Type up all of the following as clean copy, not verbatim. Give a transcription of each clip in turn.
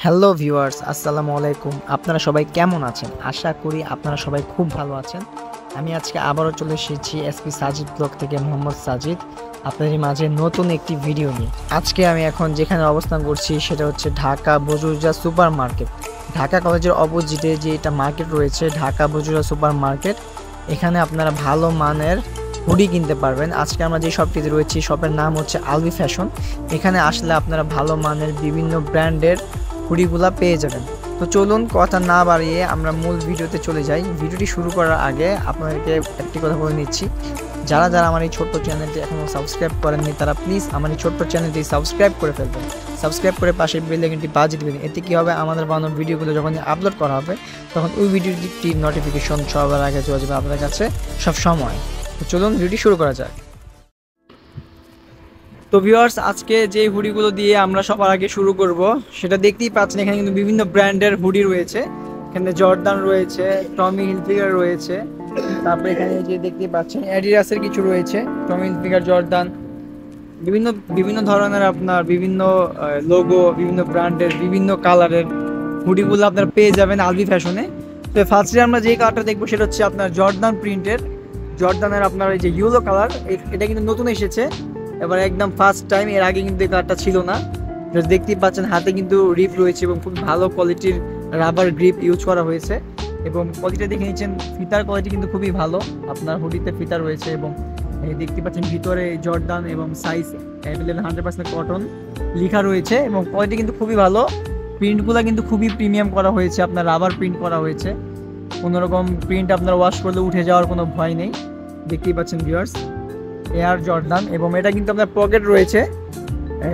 Hello viewers, আসসালামু আলাইকুম। আপনারা সবাই কেমন আছেন? আশা করি আপনারা সবাই খুব ভালো আছেন। আমি আজকে আবারও চলে এসেছি এসপি সাজিদ ব্লগ থেকে মোহাম্মদ সাজিদ আপনাদের মাঝে নতুন একটি ভিডিও নিয়ে। আজকে আমি এখন যেখানে অবস্থান করছি সেটা হচ্ছে ঢাকা বজুরজা সুপার মার্কেট। ঢাকা কলেজের অপোজিটে যে এটা মার্কেট রয়েছে ঢাকা বজুরজা সুপার মার্কেট, এখানে আপনারা ভালো মানের হুডি কিনতে পারবেন। আজকে আমরা যে শপটিতে রয়েছি শপের নাম হচ্ছে আলবি ফ্যাশন। এখানে আসলে আপনারা ভালো মানের বিভিন্ন ব্র্যান্ডের হুডিগুলা পেয়ে যাবেন। তো চলুন কথা না বাড়িয়ে আমরা মূল ভিডিওতে চলে যাই। ভিডিওটি শুরু করার আগে আপনাদেরকে একটি কথা বলে নিচ্ছি, যারা যারা আমার এই ছোট্ট চ্যানেলটি এখনও সাবস্ক্রাইব করেননি তারা প্লিজ আমার এই ছোট্ট চ্যানেলটি সাবস্ক্রাইব করে ফেলবেন। সাবস্ক্রাইব করে পাশের বেল আইকনটি বাজিয়ে দেবেন। এতে কী হবে, আমাদের বানানো ভিডিওগুলো যখন আপলোড করা হবে তখন ওই ভিডিওটির নোটিফিকেশন সবার আগে চলে যাবে আপনাদের কাছে সব সময়। তো চলুন ভিডিওটি শুরু করা যাক। তো ভিউয়ার্স, আজকে যে হুডিগুলো দিয়ে আমরা সবার আগে শুরু করব সেটা দেখতেই পাচ্ছেন। এখানে কিন্তু বিভিন্ন ব্র্যান্ডের হুডি রয়েছে। এখানে জর্দান রয়েছে, টমি হিলফিগার রয়েছে, তারপরে এখানে যে দেখতেই পাচ্ছেন অ্যাডিডাসের কিছু রয়েছে, টমি হিলফিগার, জর্দান, বিভিন্ন বিভিন্ন ধরনের আপনার বিভিন্ন লোগো, বিভিন্ন ব্র্যান্ডের বিভিন্ন কালারের হুডিগুলো আপনারা পেয়ে যাবেন আলবি ফ্যাশনে। তো ফার্স্টে আমরা যে কালারটা দেখবো সেটা হচ্ছে আপনার জর্দান প্রিন্টের, জর্দানের আপনার এই যে ইয়েলো কালার, এটা কিন্তু নতুন এসেছে এবার একদম ফার্স্ট টাইম। এর আগে কিন্তু এই কালারটা ছিল না। দেখতেই পাচ্ছেন হাতে কিন্তু রিপ রয়েছে এবং খুব ভালো কোয়ালিটির রাবার গ্রিপ ইউজ করা হয়েছে এবং কোয়ালিটি দেখে নিচ্ছেন, ফিতার কোয়ালিটি কিন্তু খুবই ভালো। আপনার হুডিতে ফিতা রয়েছে এবং দেখতে পাচ্ছেন ভিতরে জর্দান এবং সাইজ অ্যাভেলেবল 100% কটন লেখা রয়েছে এবং কোয়ালিটি কিন্তু খুবই ভালো। প্রিন্টগুলো কিন্তু খুবই প্রিমিয়াম করা হয়েছে, আপনার রাবার প্রিন্ট করা হয়েছে। কোনোরকম প্রিন্ট আপনার ওয়াশ করলে উঠে যাওয়ার কোনো ভয় নেই। দেখতেই পাচ্ছেন ভিউয়ার্স, এয়ার জর্দান এবং এটা কিন্তু আপনার পকেট রয়েছে।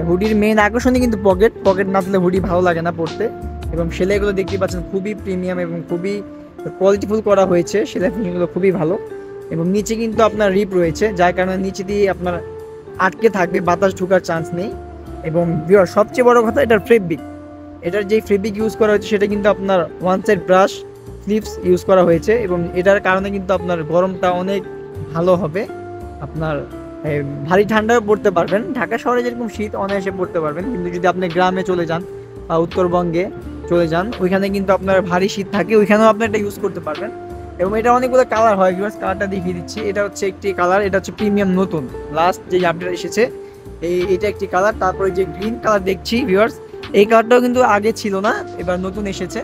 হুডির মেইন আকর্ষণই কিন্তু পকেট, পকেট না থাকলে হুডি ভালো লাগে না পরতে। এবং সেলাইগুলো দেখতে পাচ্ছেন খুবই প্রিমিয়াম এবং খুবই কোয়ালিটিফুল করা হয়েছে। সেলাই ফিনিশিংগুলো খুবই ভালো এবং নিচে কিন্তু আপনার রিপ রয়েছে, যার কারণে নিচে দিয়ে আপনার আটকে থাকবে, বাতাস ঢোকার চান্স নেই। এবং ভিউয়ার সবচেয়ে বড় কথা, এটার ফেব্রিক, এটার যেই ফেব্রিক ইউজ করা হয়েছে সেটা কিন্তু আপনার one side brush Phillips use করা হয়েছে এবং এটার কারণে কিন্তু আপনার গরমটা অনেক ভালো হবে। আপনার ভারী ঠান্ডাও পড়তে পারবেন, ঢাকা শহরে যেরকম শীত অনায়াসে পড়তে পারবেন, কিন্তু যদি আপনি গ্রামে চলে যান বা উত্তরবঙ্গে চলে যান ওইখানে কিন্তু আপনার ভারী শীত থাকে, ওইখানেও আপনি এটা ইউজ করতে পারবেন। এবং এটা অনেকগুলো কালার হয় ভিউয়ার্স, কালারটা দেখিয়ে দিচ্ছি। এটা হচ্ছে একটি কালার, এটা হচ্ছে প্রিমিয়াম নতুন লাস্ট যে আপডেট এসেছে এটা একটি কালার। তারপরে যে গ্রিন কালার দেখছি ভিউয়ার্স, এই কালারটাও কিন্তু আগে ছিল না, এবার নতুন এসেছে।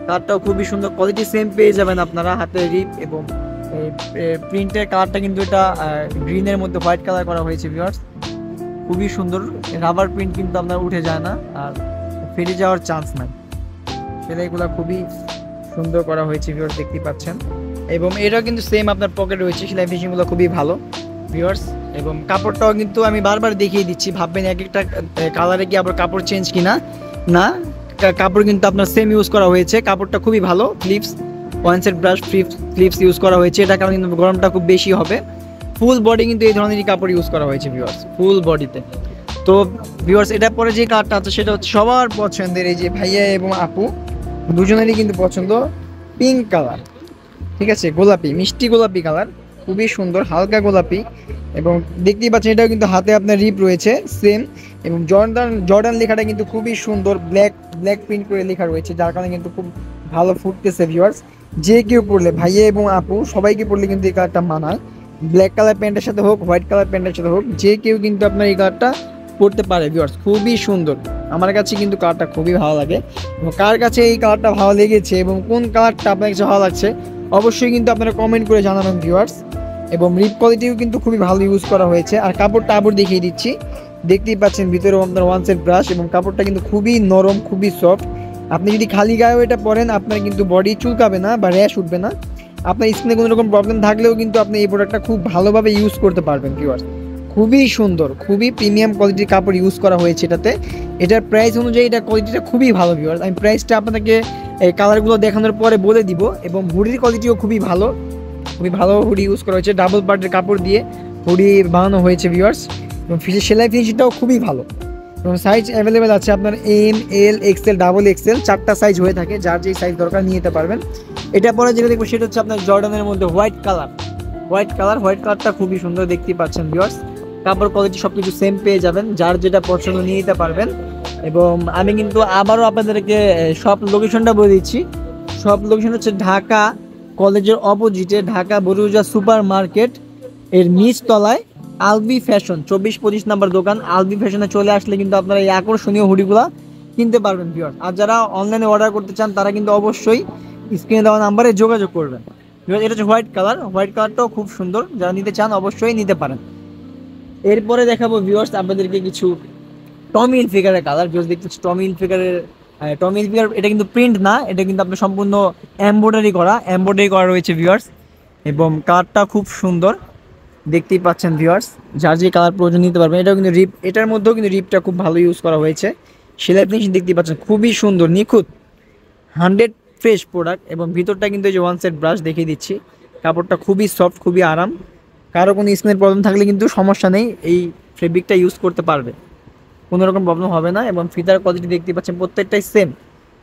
কালারটাও খুবই সুন্দর, কোয়ালিটি সেম পেয়ে যাবেন আপনারা, হাতে রিপ এবং প্রিন্টের কালারটা কিন্তু এটা গ্রিনের মধ্যে হোয়াইট কালার করা হয়েছে ভিউয়ার্স, খুবই সুন্দর। রাবার প্রিন্ট কিন্তু আপনার উঠে যায় না আর ফেটে যাওয়ার চান্স নাই। সেলাইগুলো খুবই সুন্দর করা হয়েছে ভিউয়ার্স, দেখতে পাচ্ছেন। এবং এটাও কিন্তু সেম আপনার পকেট রয়েছে, সেলাই ফিনিশিংগুলো খুবই ভালো ভিউয়ার্স। এবং কাপড়টাও কিন্তু আমি বারবার দেখিয়ে দিচ্ছি, ভাববেন এক একটা কালারে কি আবার কাপড় চেঞ্জ কিনা, না, কাপড় কিন্তু আপনার সেম ইউজ করা হয়েছে। কাপড়টা খুবই ভালো, Phillips one side brush Phillips use করা হয়েছে, এটা কারণে কিন্তু গরমটা খুব বেশি হবে। ফুল বডি কিন্তু এই ধরনেরই কাপড় ইউজ করা হয়েছে ভিউয়ার্স, ফুল বডিতে। তো ভিউয়ার্স, এটার পরে যে কালারটা আছে সেটা হচ্ছে সবার পছন্দের, এই যে ভাইয়া এবং আপু দুজনেরই কিন্তু পছন্দ, পিঙ্ক কালার, ঠিক আছে, গোলাপি, মিষ্টি গোলাপি কালার, খুবই সুন্দর, হালকা গোলাপি। এবং দেখতেই পাচ্ছেন এটাও কিন্তু হাতে আপনার রিপ রয়েছে সেম। এবং জর্দান লেখাটা কিন্তু খুবই সুন্দর, ব্ল্যাক প্রিন্ট করে লেখা রয়েছে, যার কারণে কিন্তু খুব ভালো ফুটতেছে ভিউয়ার্স। যে কেউ পরলে, ভাইয়া এবং আপু সবাইকে পরলে কিন্তু এই কালারটা মানায়। ব্ল্যাক কালার প্যান্টের সাথে হোক, হোয়াইট কালার প্যান্টের সাথে হোক, যে কেউ কিন্তু আপনার এই কালারটা পরতে পারে ভিউয়ার্স, খুবই সুন্দর। আমার কাছে কিন্তু কালারটা খুবই ভালো লাগে। এবং কার কাছে এই কালারটা ভালো লেগেছে এবং কোন কালারটা আপনার কাছে ভালো লাগছে অবশ্যই কিন্তু আপনারা কমেন্ট করে জানাবেন ভিউয়ার্স। এবং রিপ কোয়ালিটিও কিন্তু খুবই ভালো ইউজ করা হয়েছে। আর কাপড়টা আবার দেখিয়ে দিচ্ছি, দেখতেই পাচ্ছেন ভিতরেও আপনার ওয়ান সাইড ব্রাশ এবং কাপড়টা কিন্তু খুবই নরম, খুবই সফট। আপনি যদি খালি গায়েও এটা পরেন আপনার কিন্তু বডি চুলকাবে না বা র্যাশ উঠবে না। আপনার স্কিনে কোনো রকম প্রবলেম থাকলেও কিন্তু আপনি এই প্রোডাক্টটা খুব ভালোভাবে ইউজ করতে পারবেন ভিউয়ার্স। খুবই সুন্দর, খুবই প্রিমিয়াম কোয়ালিটির কাপড় ইউজ করা হয়েছে এটাতে। এটার প্রাইস অনুযায়ী এটা কোয়ালিটিটা খুবই ভালো ভিউয়ার্স। আমি প্রাইসটা আপনাদেরকে এই কালারগুলো দেখানোর পরে বলে দিব। এবং হুডির কোয়ালিটিও খুবই ভালো, খুবই ভালো হুডি ইউজ করা হয়েছে, ডাবল পার্টের কাপড় দিয়ে হুডি বানানো হয়েছে ভিউয়ার্স। এবং সেলাই ফিনিশিংটাও খুবই ভালো। এবং সাইজ অ্যাভেলেবেল আছে আপনার এম, এল, এক্সেল, ডাবল এক্সেল, 4টা সাইজ হয়ে থাকে, যার যেই সাইজ দরকার নিয়ে নিতে পারবেন। এটা পরে যেটা দেখবো সেটা হচ্ছে আপনার জর্ডানের মধ্যে হোয়াইট কালারটা খুবই সুন্দর, দেখতেই পাচ্ছেন ভিউয়ার্স। কাপড় কোয়ালিটি সব কিছু সেম পেয়ে যাবেন, যার যেটা পছন্দ নিয়ে নিতে পারবেন। এবং আমি কিন্তু আবারও আপনাদেরকে সব লোকেশনটা বলে দিচ্ছি। সব লোকেশন হচ্ছে ঢাকা কলেজের অপোজিটে, ঢাকা বড়ুজা সুপার মার্কেট এর নিচ তলায় আলবি ফ্যাশন 24-25 নাম্বার দোকান। আলবি ফ্যাশনে চলে আসলে কিন্তু আপনারা এই আকর্ষণীয় হুডিগুলা কিনতে পারবেন ভিউয়ার। আর যারা অনলাইনে অর্ডার করতে চান তারা কিন্তু অবশ্যই স্ক্রিনে দেওয়া নাম্বারে যোগাযোগ করবেন। এটা হচ্ছে হোয়াইট কালার, হোয়াইট কালারটাও খুব সুন্দর, যারা নিতে চান অবশ্যই নিতে পারেন। এরপরে দেখাবো ভিউয়ার্স আপনাদেরকে কিছু টমি হিলফিগারের কালার। ভিউয়ার্স দেখতে টমি হিলফিগারের, টমি হিলফিগার এটা কিন্তু প্রিন্ট না, এটা কিন্তু আপনার সম্পূর্ণ এমব্রয়ডারি করা রয়েছে ভিউয়ার্স। এবং কালারটা খুব সুন্দর দেখতেই পাচ্ছেন ভিউয়ার্স, যার যে কালার প্রয়োজন নিতে পারবেন। এটাও কিন্তু রিপ, এটার মধ্যেও কিন্তু রিপটা খুব ভালো ইউজ করা হয়েছে। সেলাই ফিনিশিং দেখতেই পাচ্ছেন খুবই সুন্দর, নিখুঁত, 100 ফ্রেশ প্রোডাক্ট। এবং ভিতরটা কিন্তু এই যে ওয়ান সেট ব্রাশ দেখিয়ে দিচ্ছি, কাপড়টা খুবই সফট, খুবই আরাম। কারো কোনো স্কিনের প্রবলেম থাকলে কিন্তু সমস্যা নেই, এই ফেব্রিকটা ইউজ করতে পারবে, কোনো রকম প্রবলেম হবে না। এবং ফিতার কোয়ালিটি দেখতে পাচ্ছেন প্রত্যেকটাই সেম।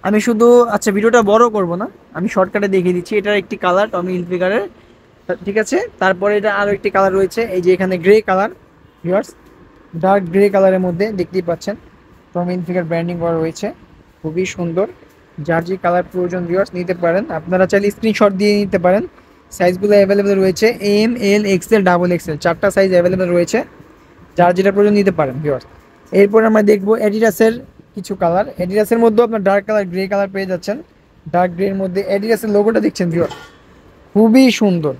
আমি শুধু আচ্ছা ভিডিওটা বড় করব না, আমি শর্টকাটে দেখিয়ে দিচ্ছি। এটার একটি কালার টমি হিলফিগারের, ঠিক আছে। তারপরে এটা আরও একটি কালার রয়েছে, এই যে এখানে grey colour viewers, dark grey কালারের মধ্যে দেখতেই পাচ্ছেন টমি হিলফিগার ব্র্যান্ডিং করা রয়েছে, খুবই সুন্দর। যার যে কালার প্রয়োজন ভিউয়ার্স নিতে পারেন, আপনারা চাইলে স্ক্রিনশট দিয়ে নিতে পারেন। সাইজগুলো অ্যাভেলেবেল রয়েছে এম, এল, এক্সেল, ডাবল এক্সেল, 4টা সাইজ অ্যাভেলেবেল রয়েছে, যার যেটা প্রয়োজন নিতে পারেন ভিউয়ার্স। এরপর আমরা দেখবো অ্যাডিডাসের কিছু কালার। অ্যাডিডাসের মধ্যেও আপনার ডার্ক কালার, গ্রে কালার পেয়ে যাচ্ছেন। ডার্ক গ্রের মধ্যে অ্যাডিডাসের লোগোটা দেখছেন ভিউয়ার্স, খুবই সুন্দর,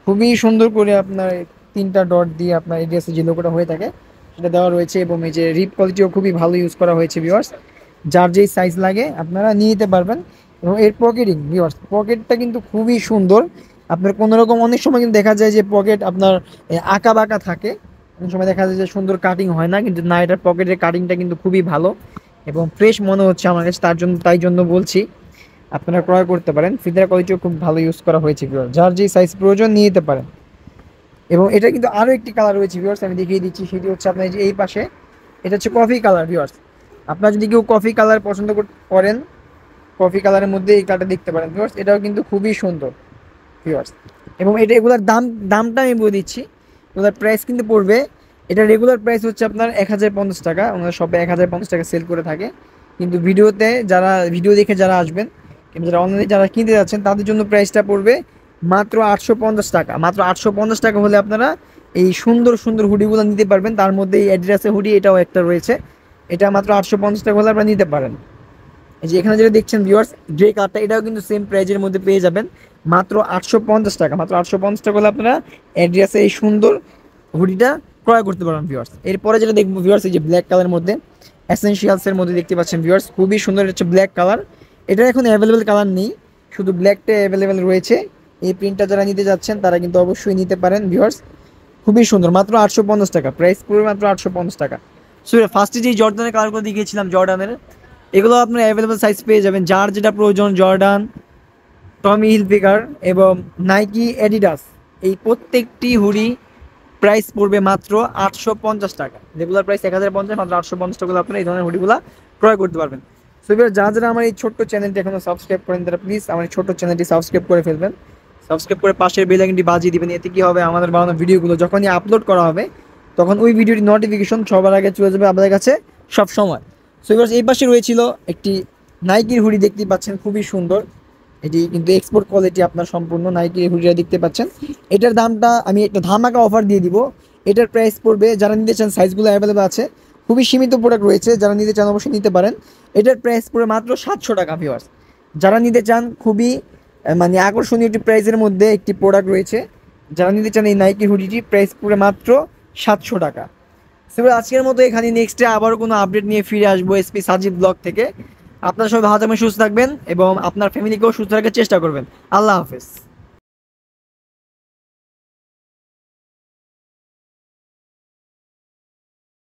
খুবই সুন্দর করে আপনার 3টা ডট দিয়ে আপনার অ্যাডিডাসের যে লোগোটা হয়ে থাকে সেটা দেওয়া রয়েছে। এবং এই যে রিপ কোয়ালিটিও খুবই ভালো ইউজ করা হয়েছে ভিউয়ার্স, যার যেই সাইজ লাগে আপনারা নিয়ে নিতে পারবেন। এবং এর পকেটিং ভিউয়ার্স, পকেটটা কিন্তু খুবই সুন্দর। আপনার কোনো রকম অনেক সময় কিন্তু দেখা যায় যে পকেট আপনার আঁকা বাঁকা থাকে, অনেক সময় দেখা যায় যে সুন্দর কাটিং হয় না, কিন্তু না, এটার পকেটের কাটিংটা কিন্তু খুবই ভালো এবং ফ্রেশ মনে হচ্ছে আমার কাছে। তাই জন্য বলছি আপনারা ক্রয় করতে পারেন। ফিতার কোয়ালিটিও খুব ভালো ইউজ করা হয়েছে ভিউয়ার্স, যার যে সাইজ প্রয়োজন নিয়ে নিতে পারেন। এবং এটা কিন্তু আরও একটি কালার রয়েছে ভিউয়ার্স, আমি দেখিয়ে দিচ্ছি। সেটি হচ্ছে আপনার যে এই পাশে, এটা হচ্ছে কফি কালার ভিউয়ার্স। আপনারা যদি কেউ কফি কালার পছন্দ করেন, কফি কালারের মধ্যে এই কালারটা দেখতে পারেন ভিউয়ার্স, এটাও কিন্তু খুবই সুন্দর ভিউয়ার্স। এবং এগুলোর দামটা আমি বলে দিচ্ছি। এগুলোর প্রাইস কিন্তু পড়বে, এটা রেগুলার প্রাইস হচ্ছে আপনার 1050 টাকা, ওনারা সবে 1050 টাকা সেল করে থাকে। কিন্তু ভিডিও দেখে যারা আসবেন, কিন্তু যারা অনলাইনে যারা কিনতে যাচ্ছেন তাদের জন্য প্রাইসটা পড়বে মাত্র 850 টাকা। মাত্র 850 টাকা হলে আপনারা এই সুন্দর সুন্দর হুডিগুলো নিতে পারবেন। তার মধ্যে এই অ্যাডিডাসের হুডি এটাও একটা রয়েছে, এটা মাত্র 850 টাকা হলে আপনারা নিতে পারেন। এই যে এখানে যেটা দেখছেন ভিউয়ার্স গ্রে কালারটা, এটাও কিন্তু সেম প্রাইজের মধ্যে পেয়ে যাবেন মাত্র 850 টাকা। মাত্র 850 টাকা হলে আপনারা অ্যাডিডাসের এই সুন্দর হুডিটা ক্রয় করতে পারবেন ভিউয়ার্স। এরপরে যেটা দেখবো ভিউয়ার্স, এই যে ব্ল্যাক কালারের মধ্যে এসেনশিয়ালসের মধ্যে দেখতে পাচ্ছেন ভিউয়ার্স, খুবই সুন্দর, হচ্ছে ব্ল্যাক কালার। এটা এখন অ্যাভেলেবেল কালার নেই, শুধু ব্ল্যাকটা অ্যাভেলেবেল রয়েছে। এই প্রিন্টটা যারা নিতে যাচ্ছেন তারা কিন্তু অবশ্যই নিতে পারেন ভিউয়ার্স, খুবই সুন্দর, মাত্র 850 টাকা প্রাইস পড়বে, মাত্র 850 টাকা। সো ফার্স্টে যে জর্ডানের কালারগুলো দেখিয়েছিলাম, জর্ডানের এগুলো আপনার অ্যাভেলেবেল সাইজ পেয়ে যাবেন, যার যেটা প্রয়োজন। জর্ডান, টমি হিলফিগার এবং নাইকি, অ্যাডিডাস, এই প্রত্যেকটি হুডি প্রাইস পড়বে মাত্র 850 টাকা। রেগুলার প্রাইস 1050, মাত্র 850 টাকা আপনারা এই ধরনের হুডিগুলো ক্রয় করতে পারবেন। সো এবার যারা আমার এই ছোট্ট চ্যানেলটি এখনো সাবস্ক্রাইব করেন তারা প্লিজ আমার এই ছোট্ট চ্যানেলটি সাবস্ক্রাইব করে ফেলবেন। সাবস্ক্রাইব করে পাশের বেল আইকনটি বাজিয়ে দিবেন। এতে কি হবে, আমাদের বানানো ভিডিওগুলো যখনই আপলোড করা হবে তখন ওই ভিডিওটি নোটিফিকেশন সবার আগে চলে যাবে আপনাদের কাছে সব সময়। সো এবার এই পাশে রয়েছিল একটি নাইকির হুডি, দেখতেই পাচ্ছেন খুবই সুন্দর। এটি কিন্তু এক্সপোর্ট কোয়ালিটি আপনার সম্পূর্ণ নাইকির হুডিটা দেখতে পাচ্ছেন। এটার দামটা আমি একটা ধামাকা অফার দিয়ে দিব। এটার প্রাইস পড়বে, যারা নিতে চান সাইজগুলো অ্যাভেলেবেল আছে, খুবই সীমিত প্রোডাক্ট রয়েছে, যারা নিতে চান অবশ্যই নিতে পারেন। এটার প্রাইস পড়বে মাত্র 700 টাকা ভিউয়ার্স। যারা নিতে চান খুবই মানে আকর্ষণীয় একটি প্রাইসের মধ্যে একটি প্রোডাক্ট রয়েছে, যারা নিতে চান এই নাইকি হুডিটি প্রাইস পড়বে মাত্র 700 টাকা। সেবার আজকের মতো এখানে, নেক্সটে আবারও কোনো আপডেট নিয়ে ফিরে আসবো এসপি সাজিদ ব্লগ থেকে। আপনারা সবাই ভালো থাকবেন, সুস্থ থাকবেন এবং আপনার ফ্যামিলিকেও সুস্থ রাখার চেষ্টা করবেন। আল্লাহ হাফেজ।